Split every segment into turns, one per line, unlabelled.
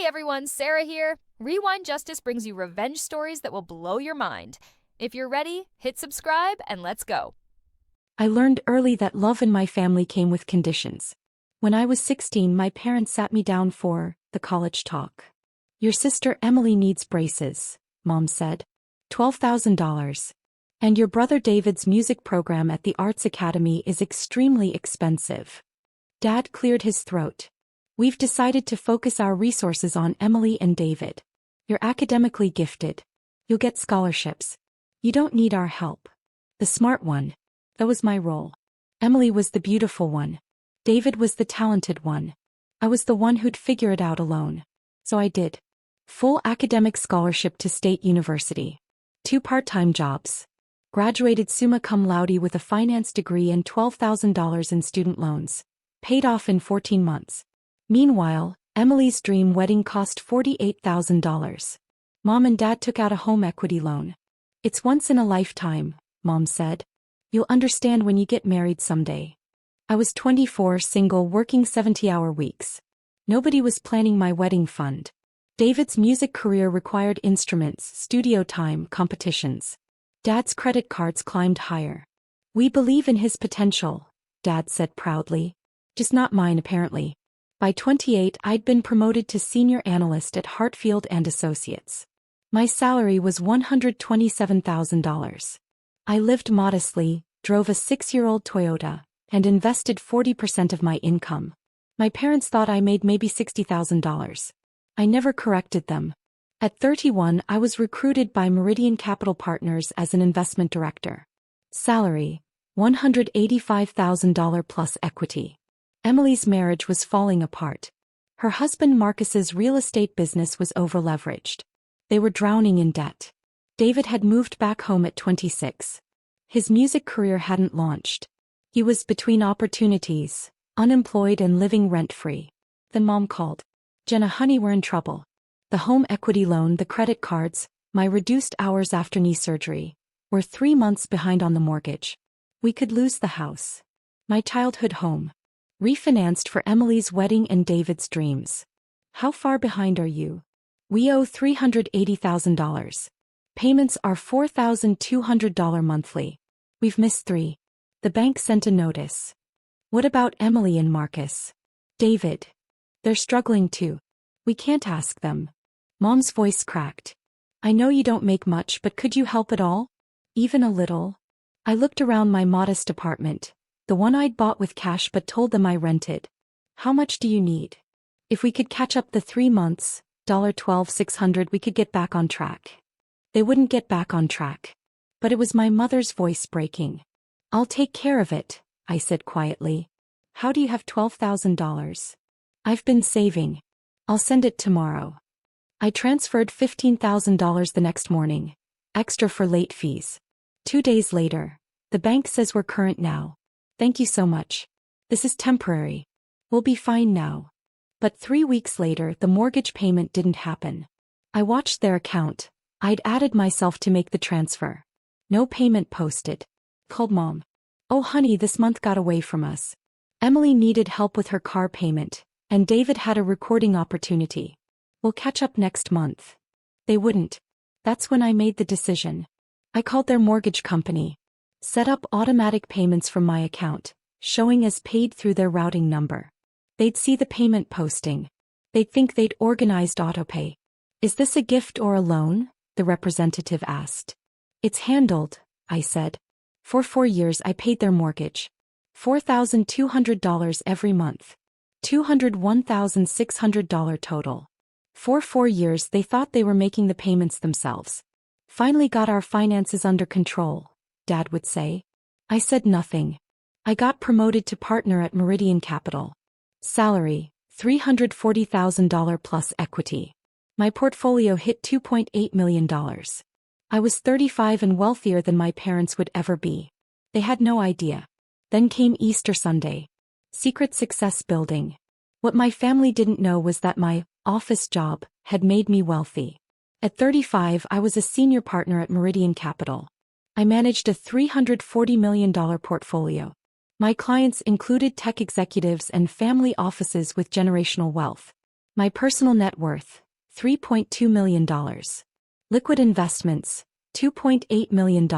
everyone, Sarah here. Rewind Justice brings you revenge stories that will blow your mind. If you're ready, hit subscribe and let's go.
I learned early that love in my family came with conditions. When I was 16, my parents sat me down for the college talk. Your sister Emily needs braces, Mom said. $12,000. And your brother David's music program at the Arts Academy is extremely expensive. Dad cleared his throat. We've decided to focus our resources on Emily and David. You're academically gifted. You'll get scholarships. You don't need our help. The smart one. That was my role. Emily was the beautiful one. David was the talented one. I was the one who'd figure it out alone. So I did. Full academic scholarship to State University. 2 part-time jobs. Graduated summa cum laude with a finance degree and $12,000 in student loans. Paid off in 14 months. Meanwhile, Emily's dream wedding cost $48,000. Mom and Dad took out a home equity loan. It's once in a lifetime, Mom said. You'll understand when you get married someday. I was 24, single, working 70-hour weeks. Nobody was planning my wedding fund. David's music career required instruments, studio time, competitions. Dad's credit cards climbed higher. We believe in his potential, Dad said proudly. Just not mine, apparently. By 28, I'd been promoted to senior analyst at Hartfield and Associates. My salary was $127,000. I lived modestly, drove a 6-year-old Toyota, and invested 40% of my income. My parents thought I made maybe $60,000. I never corrected them. At 31, I was recruited by Meridian Capital Partners as an investment director. Salary, $185,000 plus equity. Emily's marriage was falling apart. Her husband Marcus's real estate business was over-leveraged. They were drowning in debt. David had moved back home at 26. His music career hadn't launched. He was between opportunities, unemployed and living rent-free. Then Mom called. Jenna, honey, we're in trouble. The home equity loan, the credit cards, my reduced hours after knee surgery. We're 3 months behind on the mortgage. We could lose the house. My childhood home. Refinanced for Emily's wedding and David's dreams. How far behind are you? We owe $380,000. Payments are $4,200 monthly. We've missed 3. The bank sent a notice. What about Emily and Marcus? David. They're struggling too. We can't ask them. Mom's voice cracked. I know you don't make much, but could you help at all? Even a little? I looked around my modest apartment. The one I'd bought with cash but told them I rented. How much do you need? If we could catch up the 3 months, $12,600, we could get back on track. They wouldn't get back on track. But it was my mother's voice breaking. I'll take care of it, I said quietly. How do you have $12,000? I've been saving. I'll send it tomorrow. I transferred $15,000 the next morning. Extra for late fees. 2 days later. The bank says we're current now. Thank you so much. This is temporary. We'll be fine now. But 3 weeks later, the mortgage payment didn't happen. I watched their account. I'd added myself to make the transfer. No payment posted. Called Mom. Oh honey, this month got away from us. Emily needed help with her car payment, and David had a recording opportunity. We'll catch up next month. They wouldn't. That's when I made the decision. I called their mortgage company. Set up automatic payments from my account, showing as paid through their routing number. They'd see the payment posting. They'd think they'd organized autopay. Is this a gift or a loan? The representative asked. It's handled, I said. For 4 years I paid their mortgage. $4,200 every month. $201,600 total. For 4 years they thought they were making the payments themselves. Finally got our finances under control, Dad would say. I said nothing. I got promoted to partner at Meridian Capital. Salary, $340,000 plus equity. My portfolio hit $2.8 million. I was 35 and wealthier than my parents would ever be. They had no idea. Then came Easter Sunday. Secret success building. What my family didn't know was that my office job had made me wealthy. At 35, I was a senior partner at Meridian Capital. I managed a $340 million portfolio. My clients included tech executives and family offices with generational wealth. My personal net worth, $3.2 million. Liquid investments, $2.8 million.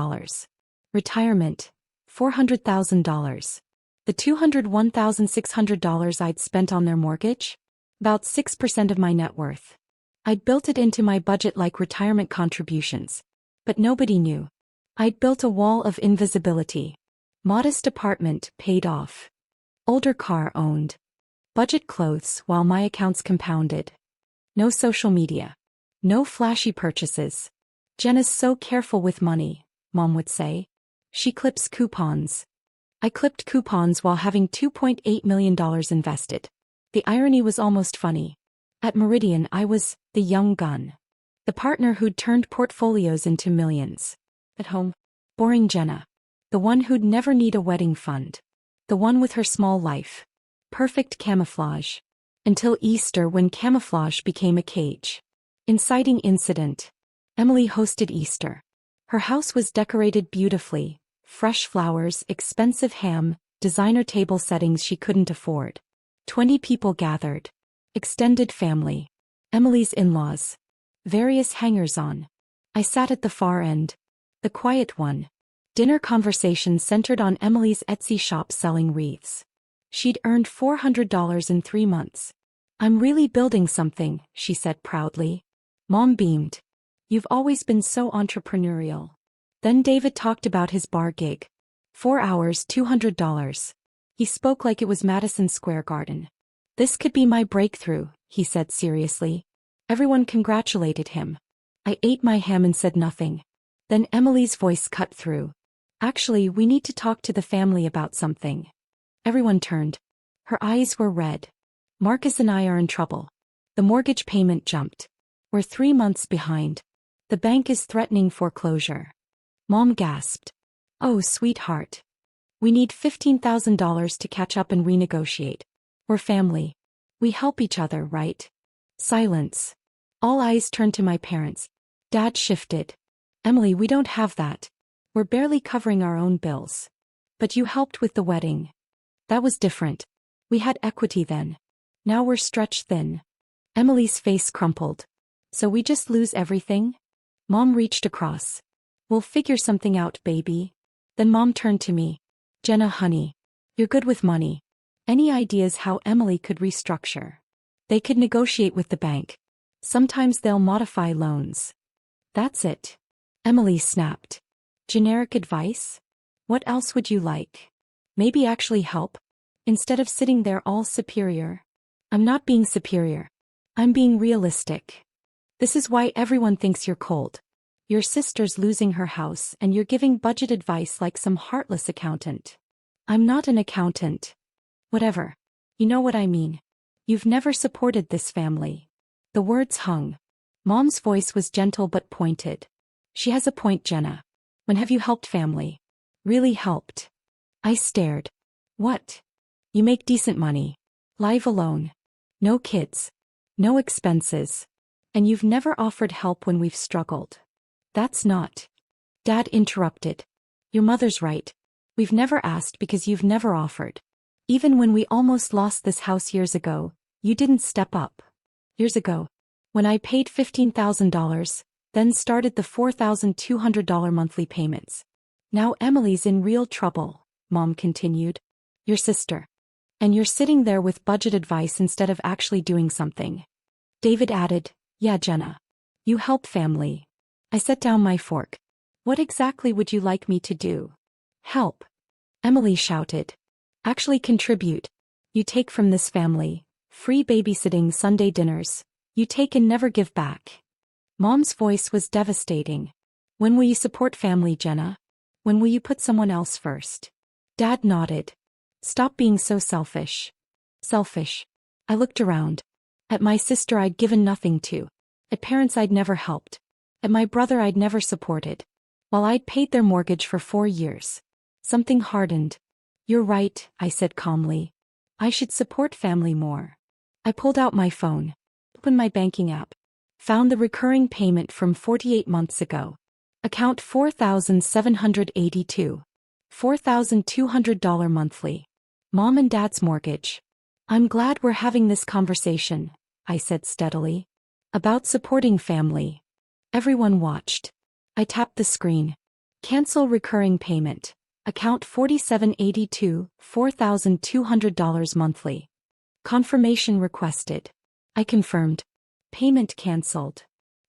Retirement, $400,000. The $201,600 I'd spent on their mortgage? About 6% of my net worth. I'd built it into my budget like retirement contributions. But nobody knew. I'd built a wall of invisibility. Modest apartment paid off. Older car owned. Budget clothes while my accounts compounded. No social media. No flashy purchases. Jenna's so careful with money, Mom would say. She clips coupons. I clipped coupons while having $2.8 million invested. The irony was almost funny. At Meridian I was the young gun. The partner who'd turned portfolios into millions. At home, boring Jenna. The one who'd never need a wedding fund. The one with her small life. Perfect camouflage. Until Easter when camouflage became a cage. Inciting incident. Emily hosted Easter. Her house was decorated beautifully. Fresh flowers, expensive ham, designer table settings she couldn't afford. 20 people gathered. Extended family. Emily's in-laws. Various hangers-on. I sat at the far end. The quiet one. Dinner conversation centered on Emily's Etsy shop selling wreaths. She'd earned $400 in 3 months. I'm really building something, she said proudly. Mom beamed. You've always been so entrepreneurial. Then David talked about his bar gig. 4 hours, $200. He spoke like it was Madison Square Garden. This could be my breakthrough, he said seriously. Everyone congratulated him. I ate my ham and said nothing. Then Emily's voice cut through. Actually, we need to talk to the family about something. Everyone turned. Her eyes were red. Marcus and I are in trouble. The mortgage payment jumped. We're 3 months behind. The bank is threatening foreclosure. Mom gasped. Oh, sweetheart. We need $15,000 to catch up and renegotiate. We're family. We help each other, right? Silence. All eyes turned to my parents. Dad shifted. Emily, we don't have that. We're barely covering our own bills. But you helped with the wedding. That was different. We had equity then. Now we're stretched thin. Emily's face crumpled. So we just lose everything? Mom reached across. We'll figure something out, baby. Then Mom turned to me. Jenna, honey. You're good with money. Any ideas how Emily could restructure? They could negotiate with the bank. Sometimes they'll modify loans. That's it. Emily snapped. Generic advice? What else would you like? Maybe actually help? Instead of sitting there all superior. I'm not being superior. I'm being realistic. This is why everyone thinks you're cold. Your sister's losing her house and you're giving budget advice like some heartless accountant. I'm not an accountant. Whatever. You know what I mean. You've never supported this family. The words hung. Mom's voice was gentle but pointed. She has a point, Jenna. When have you helped family? Really helped? I stared. What? You make decent money. Live alone. No kids. No expenses. And you've never offered help when we've struggled. That's not. Dad interrupted. Your mother's right. We've never asked because you've never offered. Even when we almost lost this house years ago, you didn't step up. Years ago. When I paid $15,000, then started the $4,200 monthly payments. Now Emily's in real trouble, Mom continued. Your sister. And you're sitting there with budget advice instead of actually doing something. David added, yeah, Jenna. You help family. I set down my fork. What exactly would you like me to do? Help. Emily shouted. Actually contribute. You take from this family. Free babysitting, Sunday dinners. You take and never give back. Mom's voice was devastating. When will you support family, Jenna? When will you put someone else first? Dad nodded. Stop being so selfish. Selfish. I looked around. At my sister I'd given nothing to. At parents I'd never helped. At my brother I'd never supported. While I'd paid their mortgage for 4 years. Something hardened. You're right, I said calmly. I should support family more. I pulled out my phone. Opened my banking app. Found the recurring payment from 48 months ago. Account 4,782. $4,200 monthly. Mom and Dad's mortgage. I'm glad we're having this conversation, I said steadily. About supporting family. Everyone watched. I tapped the screen. Cancel recurring payment. Account 4782, $4,200 monthly. Confirmation requested. I confirmed. Payment cancelled.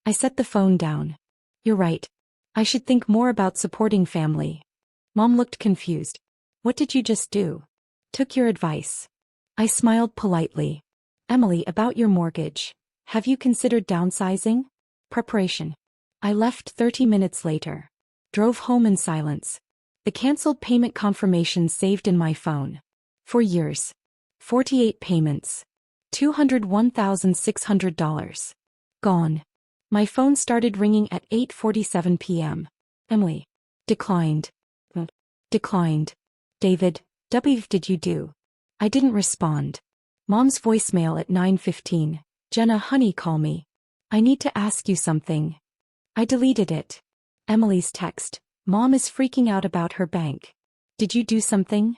I set the phone down. You're right. I should think more about supporting family. Mom looked confused. What did you just do? Took your advice. I smiled politely. Emily, about your mortgage. Have you considered downsizing? Preparation. I left 30 minutes later. Drove home in silence. The cancelled payment confirmation saved in my phone. For years. 48 payments. $201,600. Gone. My phone started ringing at 8:47 p.m. Emily. Declined. Declined. David, W did you do? I didn't respond. Mom's voicemail at 9:15. Jenna, honey, call me. I need to ask you something. I deleted it. Emily's text. Mom is freaking out about her bank. Did you do something?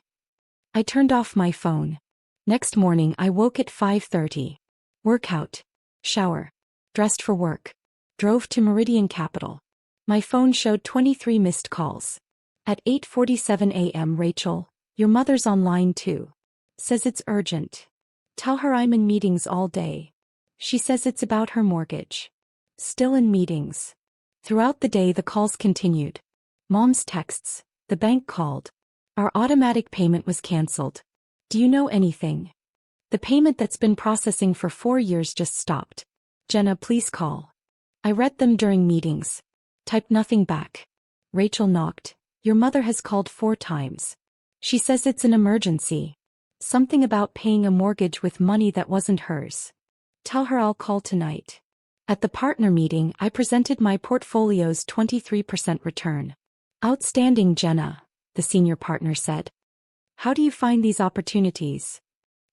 I turned off my phone. Next morning I woke at 5:30. Workout. Shower. Dressed for work. Drove to Meridian Capital. My phone showed 23 missed calls. At 8:47 a.m. Rachel, your mother's online too. Says it's urgent. Tell her I'm in meetings all day. She says it's about her mortgage. Still in meetings. Throughout the day the calls continued. Mom's texts. The bank called. Our automatic payment was cancelled. Do you know anything? The payment that's been processing for 4 years just stopped. Jenna, please call. I read them during meetings. Typed nothing back. Rachel knocked. Your mother has called 4 times. She says it's an emergency. Something about paying a mortgage with money that wasn't hers. Tell her I'll call tonight. At the partner meeting I presented my portfolio's 23% return. Outstanding, Jenna, the senior partner said. How do you find these opportunities?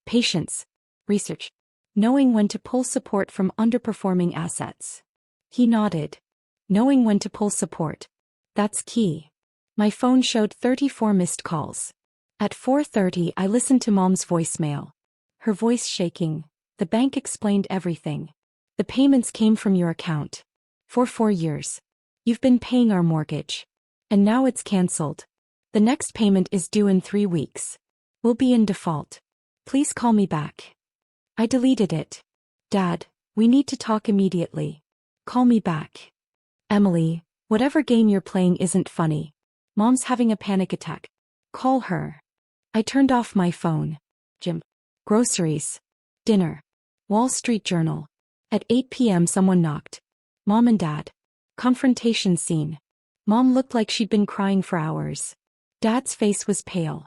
Patience. Research. Knowing when to pull support from underperforming assets. He nodded. Knowing when to pull support. That's key. My phone showed 34 missed calls. At 4:30 I listened to Mom's voicemail. Her voice shaking. The bank explained everything. The payments came from your account. For 4 years. You've been paying our mortgage. And now it's cancelled. The next payment is due in 3 weeks. We'll be in default. Please call me back. I deleted it. Dad, we need to talk immediately. Call me back. Emily, whatever game you're playing isn't funny. Mom's having a panic attack. Call her. I turned off my phone. Gym. Groceries. Dinner. Wall Street Journal. At 8 p.m. someone knocked. Mom and Dad. Confrontation scene. Mom looked like she'd been crying for hours. Dad's face was pale.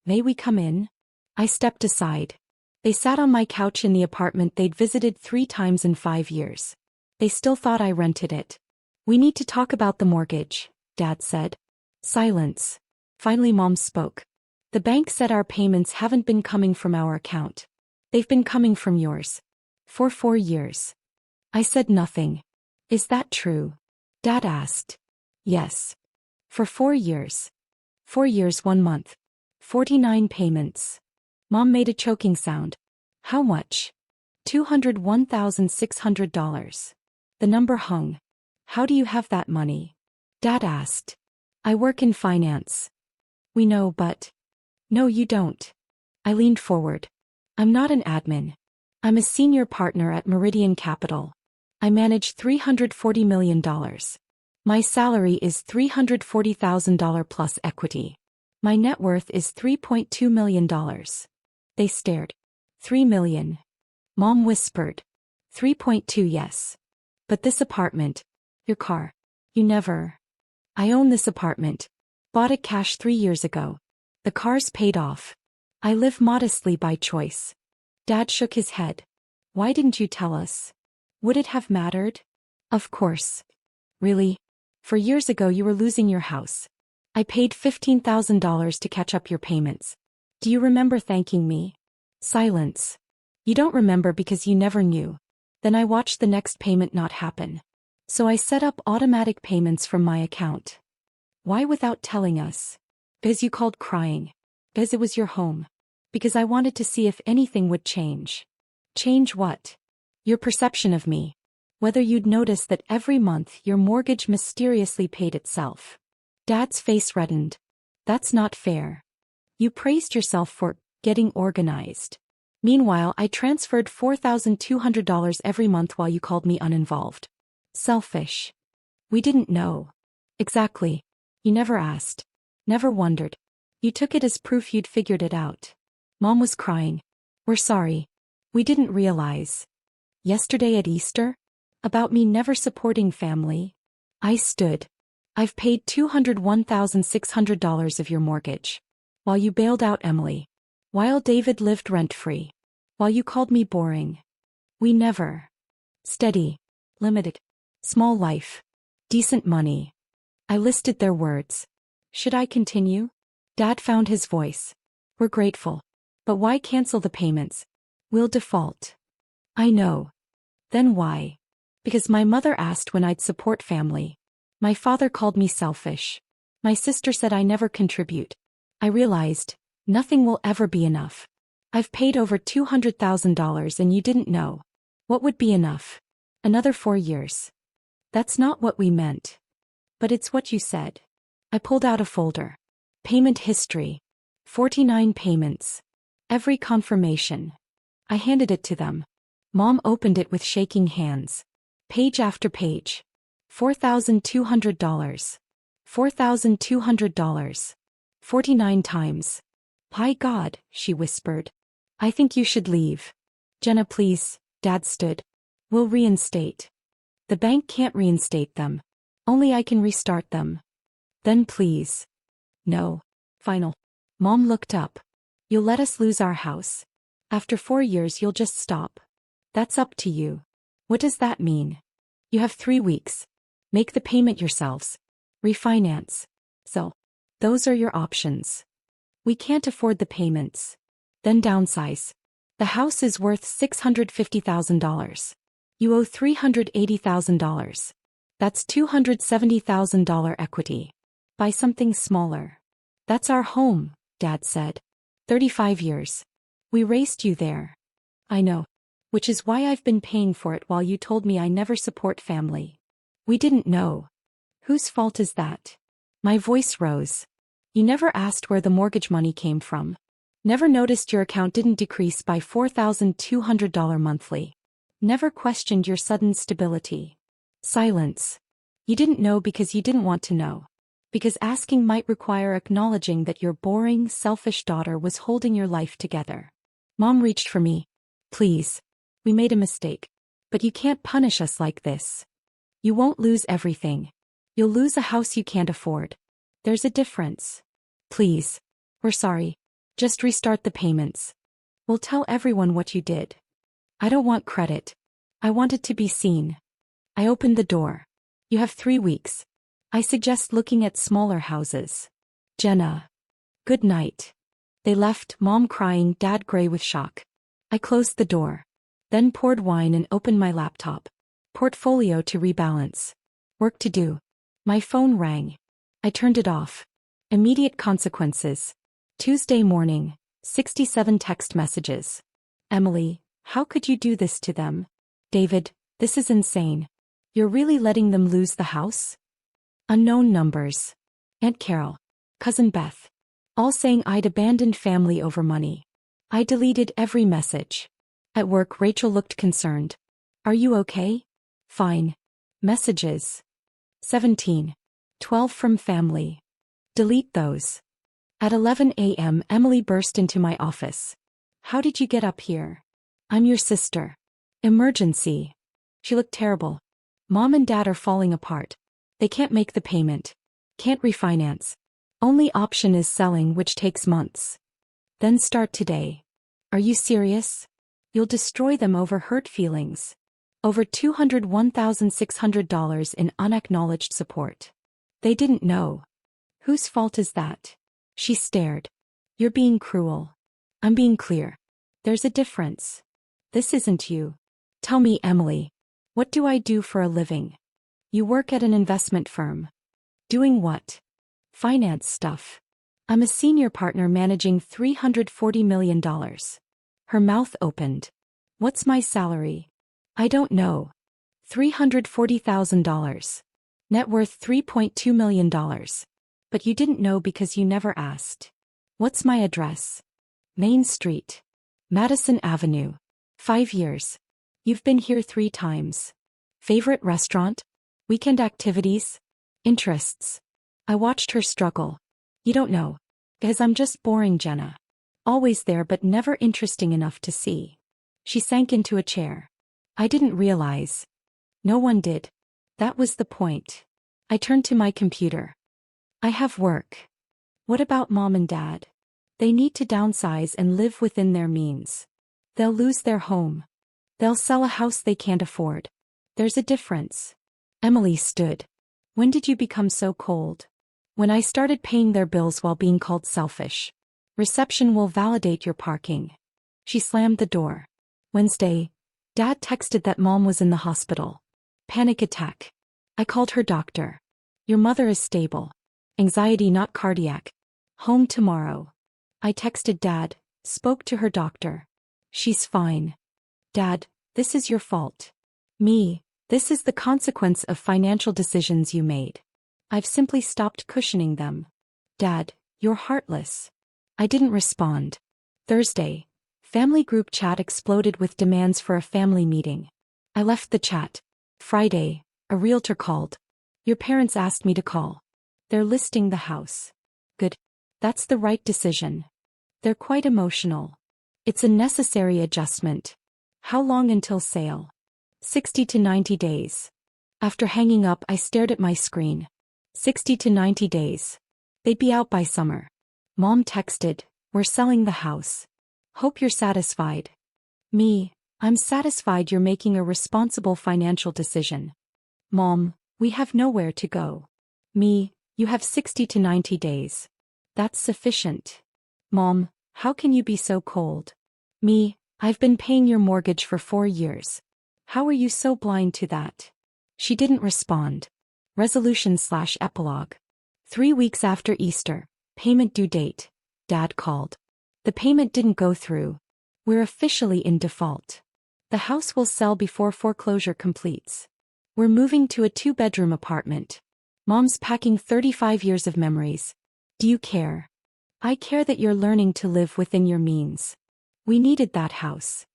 May we come in? I stepped aside. They sat on my couch in the apartment they'd visited 3 times in 5 years. They still thought I rented it. We need to talk about the mortgage, Dad said. Silence. Finally Mom spoke. The bank said our payments haven't been coming from our account. They've been coming from yours. For 4 years. I said nothing. Is that true? Dad asked. Yes. For 4 years. 4 years 1 month. 49 payments. Mom made a choking sound. How much? $201,600. The number hung. How do you have that money? Dad asked. I work in finance. We know, but... No, you don't. I leaned forward. I'm not an admin. I'm a senior partner at Meridian Capital. I manage $340 million. My salary is $340,000 plus equity. My net worth is $3.2 million. They stared. 3 million. Mom whispered. 3.2 yes. But this apartment. Your car. You never. I own this apartment. Bought it cash 3 years ago. The car's paid off. I live modestly by choice. Dad shook his head. Why didn't you tell us? Would it have mattered? Of course. Really? For years ago you were losing your house. I paid $15,000 to catch up your payments. Do you remember thanking me? Silence. You don't remember because you never knew. Then I watched the next payment not happen. So I set up automatic payments from my account. Why without telling us? Because you called crying. Because it was your home. Because I wanted to see if anything would change. Change what? Your perception of me. Whether you'd notice that every month your mortgage mysteriously paid itself. Dad's face reddened. That's not fair. You praised yourself for getting organized. Meanwhile, I transferred $4,200 every month while you called me uninvolved. Selfish. We didn't know. Exactly. You never asked. Never wondered. You took it as proof you'd figured it out. Mom was crying. We're sorry. We didn't realize. Yesterday at Easter? About me never supporting family? I stood. I've paid $201,600 of your mortgage. While you bailed out Emily. While David lived rent-free. While you called me boring. We never. Steady. Limited. Small life. Decent money. I listed their words. Should I continue? Dad found his voice. We're grateful. But why cancel the payments? We'll default. I know. Then why? Because my mother asked when I'd support family. My father called me selfish. My sister said I never contribute. I realized, nothing will ever be enough. I've paid over $200,000 and you didn't know. What would be enough? Another 4 years. That's not what we meant. But it's what you said. I pulled out a folder. Payment history. 49 payments. Every confirmation. I handed it to them. Mom opened it with shaking hands. Page after page. $4,200. $4,200. 49 times. By God, she whispered. I think you should leave. Jenna, please. Dad stood. We'll reinstate. The bank can't reinstate them. Only I can restart them. Then please. No. Final. Mom looked up. You'll let us lose our house. After 4 years you'll just stop. That's up to you. What does that mean? You have 3 weeks. Make the payment yourselves. Refinance. So. Those are your options. We can't afford the payments. Then downsize. The house is worth $650,000. You owe $380,000. That's $270,000 equity. Buy something smaller. That's our home, Dad said. 35 years. We raised you there. I know. Which is why I've been paying for it while you told me I never support family. We didn't know. Whose fault is that? My voice rose. You never asked where the mortgage money came from. Never noticed your account didn't decrease by $4,200 monthly. Never questioned your sudden stability. Silence. You didn't know because you didn't want to know. Because asking might require acknowledging that your boring, selfish daughter was holding your life together. Mom reached for me. Please. We made a mistake. But you can't punish us like this. You won't lose everything. You'll lose a house you can't afford. There's a difference. Please. We're sorry. Just restart the payments. We'll tell everyone what you did. I don't want credit. I want it to be seen. I opened the door. You have 3 weeks. I suggest looking at smaller houses. Jenna. Good night. They left, Mom crying, Dad gray with shock. I closed the door. Then poured wine and opened my laptop. Portfolio to rebalance. Work to do. My phone rang. I turned it off. Immediate consequences. Tuesday morning, 67 text messages. Emily, how could you do this to them? David, this is insane. You're really letting them lose the house? Unknown numbers. Aunt Carol. Cousin Beth. All saying I'd abandoned family over money. I deleted every message. At work, Rachel looked concerned. Are you okay? Fine. Messages. 17. 12 from family. Delete those. At 11 a.m., Emily burst into my office. How did you get up here? I'm your sister. Emergency. She looked terrible. Mom and Dad are falling apart. They can't make the payment. Can't refinance. Only option is selling, which takes months. Then start today. Are you serious? You'll destroy them over hurt feelings. Over $201,600 in unacknowledged support. They didn't know. Whose fault is that? She stared. You're being cruel. I'm being clear. There's a difference. This isn't you. Tell me, Emily. What do I do for a living? You work at an investment firm. Doing what? Finance stuff. I'm a senior partner managing $340 million. Her mouth opened. What's my salary? I don't know. $340,000. Net worth $3.2 million. But you didn't know because you never asked. What's my address? Main Street. Madison Avenue. 5 years. You've been here 3 times. Favorite restaurant? Weekend activities? Interests? I watched her struggle. You don't know. Because I'm just boring, Jenna. Always there but never interesting enough to see. She sank into a chair. I didn't realize. No one did. That was the point. I turned to my computer. I have work. What about mom and dad? They need to downsize and live within their means. They'll lose their home. They'll sell a house they can't afford. There's a difference. Emily stood. When did you become so cold? When I started paying their bills while being called selfish. Reception will validate your parking. She slammed the door. Wednesday. Dad texted that mom was in the hospital. Panic attack. I called her doctor. Your mother is stable. Anxiety not cardiac. Home tomorrow. I texted Dad, spoke to her doctor. She's fine. Dad, this is your fault. Me, this is the consequence of financial decisions you made. I've simply stopped cushioning them. Dad, you're heartless. I didn't respond. Thursday. Family group chat exploded with demands for a family meeting. I left the chat. Friday, a realtor called. Your parents asked me to call. They're listing the house. Good. That's the right decision. They're quite emotional. It's a necessary adjustment. How long until sale? 60 to 90 days. After hanging up, I stared at my screen. 60 to 90 days. They'd be out by summer. Mom texted, we're selling the house. Hope you're satisfied. Me, I'm satisfied you're making a responsible financial decision. Mom, we have nowhere to go. Me, you have 60 to 90 days. That's sufficient. Mom, how can you be so cold? Me, I've been paying your mortgage for 4 years. How are you so blind to that? She didn't respond. Resolution/epilogue. 3 weeks after Easter, payment due date. Dad called. The payment didn't go through. We're officially in default. The house will sell before foreclosure completes. We're moving to a 2-bedroom apartment. Mom's packing 35 years of memories. Do you care? I care that you're learning to live within your means. We needed that house.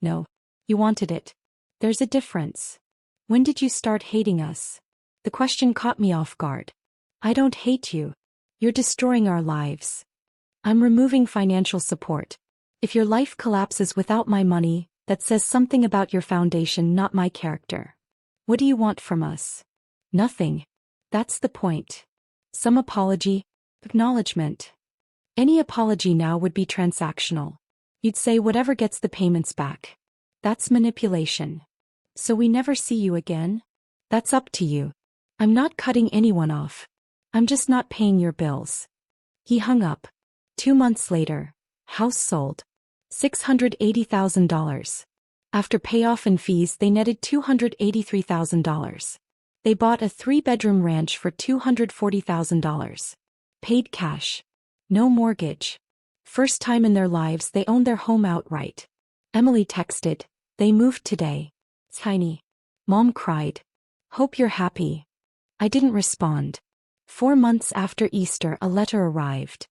No. You wanted it. There's a difference. When did you start hating us? The question caught me off guard. I don't hate you. You're destroying our lives. I'm removing financial support. If your life collapses without my money, that says something about your foundation, not my character. What do you want from us? Nothing. That's the point. Some apology, acknowledgement. Any apology now would be transactional. You'd say whatever gets the payments back. That's manipulation. So we never see you again? That's up to you. I'm not cutting anyone off. I'm just not paying your bills. He hung up. 2 months later, house sold. $680,000. After payoff and fees, they netted $283,000. They bought a 3-bedroom ranch for $240,000. Paid cash. No mortgage. First time in their lives they owned their home outright. Emily texted, they moved today. Tiny. Mom cried. Hope you're happy. I didn't respond. 4 months after Easter, a letter arrived.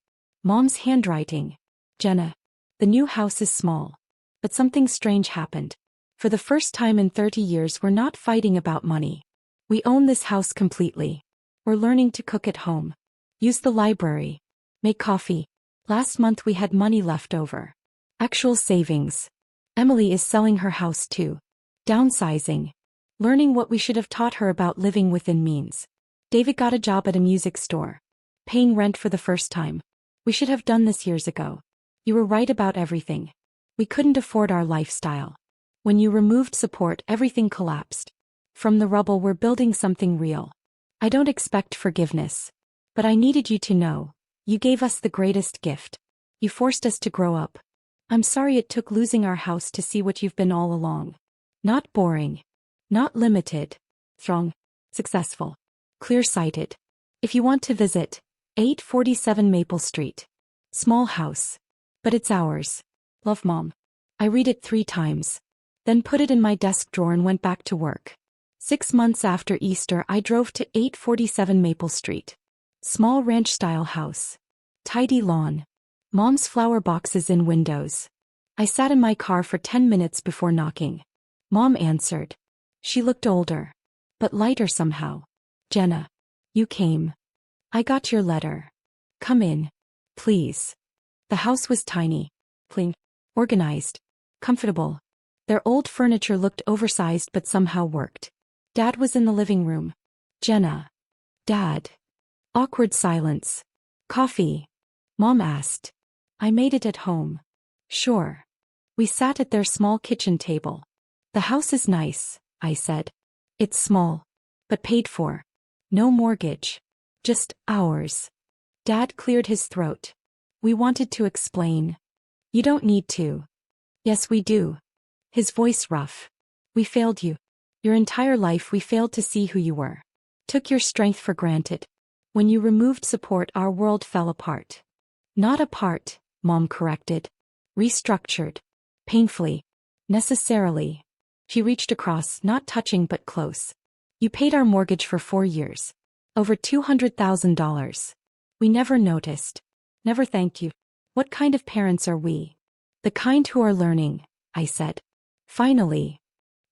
Mom's handwriting. Jenna. The new house is small. But something strange happened. For the first time in 30 years, we're not fighting about money. We own this house completely. We're learning to cook at home. Use the library. Make coffee. Last month we had money left over. Actual savings. Emily is selling her house too. Downsizing. Learning what we should have taught her about living within means. David got a job at a music store. Paying rent for the first time. We should have done this years ago. You were right about everything. We couldn't afford our lifestyle. When you removed support, everything collapsed. From the rubble, we're building something real. I don't expect forgiveness. But I needed you to know. You gave us the greatest gift. You forced us to grow up. I'm sorry it took losing our house to see what you've been all along. Not boring. Not limited. Strong. Successful. Clear-sighted. If you want to visit, 847 Maple Street. Small house. But it's ours. Love, Mom. I read it 3 times. then put it in my desk drawer and went back to work. 6 months after Easter, I drove to 847 Maple Street. Small ranch-style house. Tidy lawn. Mom's flower boxes in windows. I sat in my car for 10 minutes before knocking. Mom answered. She looked older, but lighter somehow. Jenna. You came. I got your letter. Come in. Please. The house was tiny. Clean. Organized. Comfortable. Their old furniture looked oversized but somehow worked. Dad was in the living room. Jenna. Dad. Awkward silence. Coffee? Mom asked. I made it at home. Sure. We sat at their small kitchen table. The house is nice, I said. It's small, but paid for. No mortgage. Just ours. Dad cleared his throat. We wanted to explain. You don't need to. Yes, we do. His voice rough. We failed you. Your entire life we failed to see who you were. Took your strength for granted. When you removed support, our world fell apart. Not apart, Mom corrected. Restructured. Painfully. Necessarily. She reached across, not touching but close. You paid our mortgage for 4 years. Over $200,000. We never noticed. Never thanked you. What kind of parents are we? The kind who are learning, I said. Finally.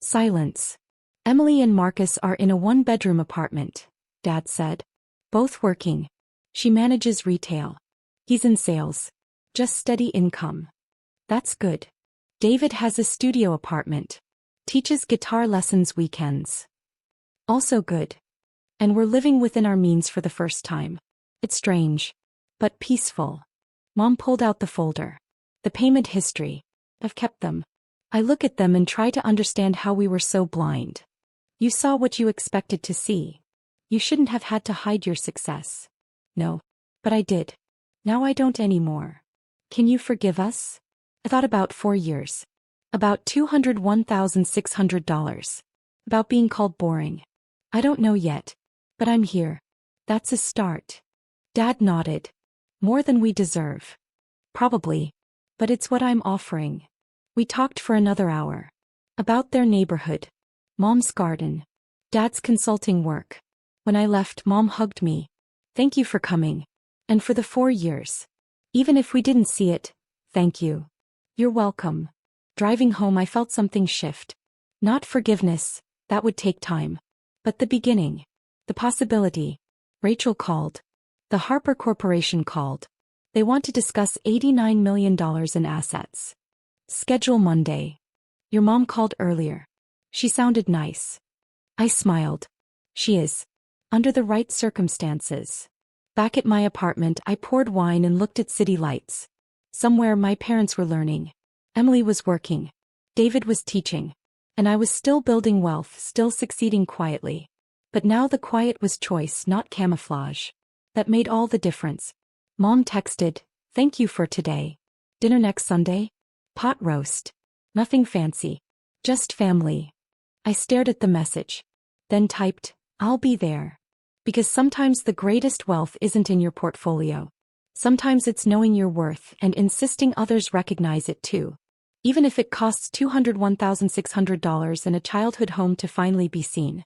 Silence. Emily and Marcus are in a 1-bedroom apartment, Dad said. Both working. She manages retail. He's in sales. Just steady income. That's good. David has a studio apartment. Teaches guitar lessons weekends. Also good. And we're living within our means for the first time. It's strange. But peaceful. Mom pulled out the folder. The payment history. I've kept them. I look at them and try to understand how we were so blind. You saw what you expected to see. You shouldn't have had to hide your success. No. But I did. Now I don't anymore. Can you forgive us? I thought about 4 years. About $201,600. About being called boring. I don't know yet. But I'm here. That's a start. Dad nodded. More than we deserve. Probably. But it's what I'm offering. We talked for another hour. About their neighborhood. Mom's garden. Dad's consulting work. When I left, Mom hugged me. Thank you for coming. And for the 4 years. Even if we didn't see it, thank you. You're welcome. Driving home, I felt something shift. Not forgiveness, that would take time. But the beginning. The possibility. Rachel called. The Harper Corporation called. They want to discuss $89 million in assets. Schedule Monday. Your mom called earlier. She sounded nice. I smiled. She is. Under the right circumstances. Back at my apartment, I poured wine and looked at city lights. Somewhere my parents were learning. Emily was working. David was teaching. And I was still building wealth, still succeeding quietly. But now the quiet was choice, not camouflage. That made all the difference. Mom texted, "Thank you for today. Dinner next Sunday? Pot roast. Nothing fancy. Just family." I stared at the message. Then typed, "I'll be there." Because sometimes the greatest wealth isn't in your portfolio. Sometimes it's knowing your worth and insisting others recognize it too. Even if it costs $201,600 and a childhood home to finally be seen.